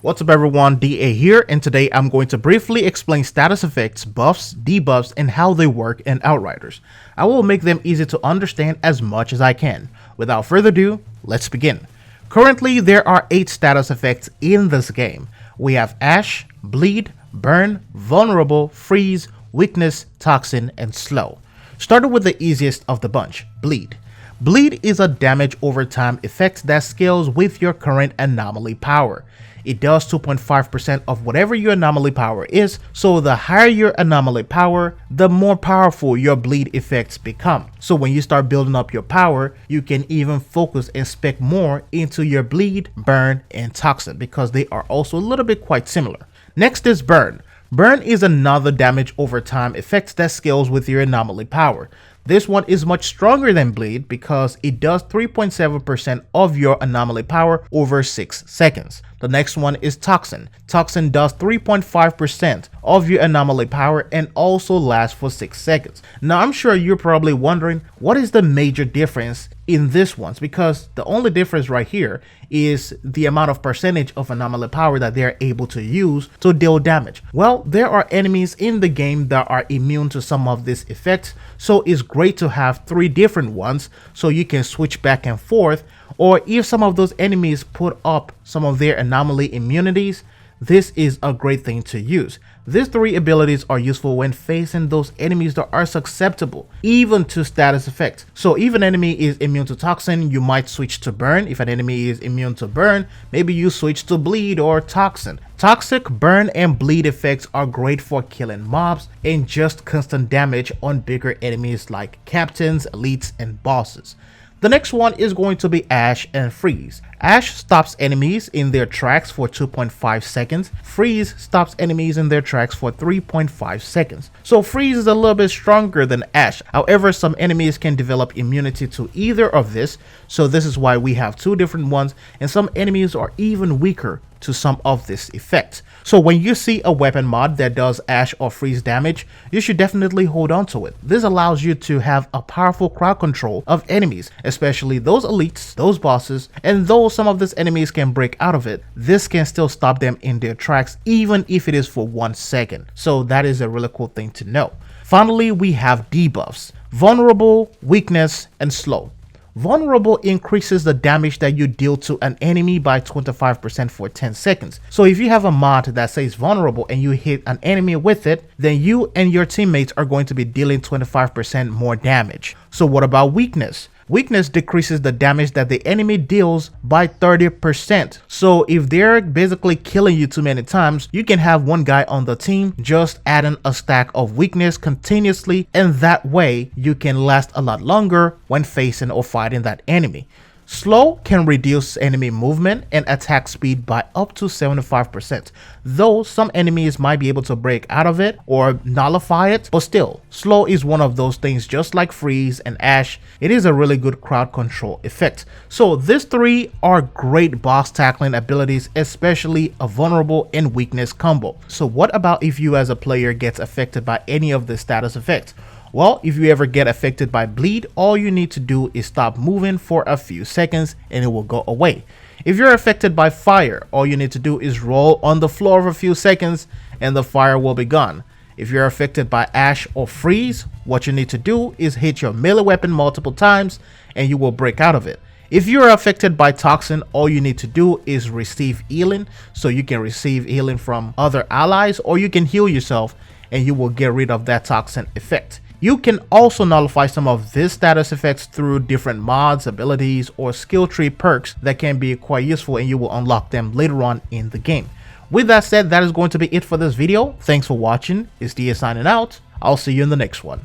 What's up everyone, DA here, and today I'm going to briefly explain status effects, buffs, debuffs, and how they work in Outriders. I will make them easy to understand as much as I can. Without further ado, let's begin. Currently, there are 8 status effects in this game. We have Ash, Bleed, Burn, Vulnerable, Freeze, Weakness, Toxin, and Slow. Starting with the easiest of the bunch, Bleed. Bleed is a damage over time effect that scales with your current anomaly power. It does 2.5% of whatever your anomaly power is, so the higher your anomaly power, the more powerful your bleed effects become. So when you start building up your power, you can even focus and spec more into your bleed, burn, and toxin because they are also a little bit quite similar. Next is burn. Burn is another damage over time effect that scales with your anomaly power. This one is much stronger than bleed because it does 3.7% of your anomaly power over 6 seconds. The next one is Toxin. Toxin does 3.5% of your anomaly power and also lasts for 6 seconds. Now I'm sure you're probably wondering what is the major difference in this ones, because the only difference right here is the amount of percentage of anomaly power that they're able to use to deal damage. Well, there are enemies in the game that are immune to some of these effects, so it's great to have 3 different ones so you can switch back and forth. Or if some of those enemies put up some of their anomaly immunities, this is a great thing to use. These 3 abilities are useful when facing those enemies that are susceptible even to status effects. So if an enemy is immune to Toxin, you might switch to Burn. If an enemy is immune to Burn, maybe you switch to Bleed or Toxin. Toxic, Burn, and Bleed effects are great for killing mobs and just constant damage on bigger enemies like captains, elites, and bosses. The next one is going to be Ash and Freeze. Ash stops enemies in their tracks for 2.5 seconds. Freeze stops enemies in their tracks for 3.5 seconds. So Freeze is a little bit stronger than Ash. However, some enemies can develop immunity to either of this. So this is why we have 2 different ones, and some enemies are even weaker to some of this effect. So when you see a weapon mod that does Ash or Freeze damage, you should definitely hold on to it. This allows you to have a powerful crowd control of enemies, especially those elites, those bosses, and though some of these enemies can break out of it, this can still stop them in their tracks even if it is for 1 second. So that is a really cool thing to know. Finally, we have debuffs: Vulnerable, Weakness, and Slow. Vulnerable increases the damage that you deal to an enemy by 25% for 10 seconds. So if you have a mod that says vulnerable and you hit an enemy with it, then you and your teammates are going to be dealing 25% more damage. So what about weakness? Weakness decreases the damage that the enemy deals by 30%. So if they're basically killing you too many times, you can have one guy on the team just adding a stack of weakness continuously, and that way you can last a lot longer when facing or fighting that enemy. Slow can reduce enemy movement and attack speed by up to 75%, though some enemies might be able to break out of it or nullify it, but still, Slow is one of those things. Just like Freeze and Ash, it is a really good crowd control effect. So these 3 are great boss tackling abilities, especially a Vulnerable and Weakness combo. So what about if you as a player gets affected by any of the status effects? Well, if you ever get affected by Bleed, all you need to do is stop moving for a few seconds and it will go away. If you're affected by Fire, all you need to do is roll on the floor for a few seconds and the fire will be gone. If you're affected by Ash or Freeze, what you need to do is hit your melee weapon multiple times and you will break out of it. If you're affected by Toxin, all you need to do is receive healing, so you can receive healing from other allies, or you can heal yourself and you will get rid of that Toxin effect. You can also nullify some of these status effects through different mods, abilities, or skill tree perks that can be quite useful, and you will unlock them later on in the game. With that said, that is going to be it for this video. Thanks for watching. It's DA signing out. I'll see you in the next one.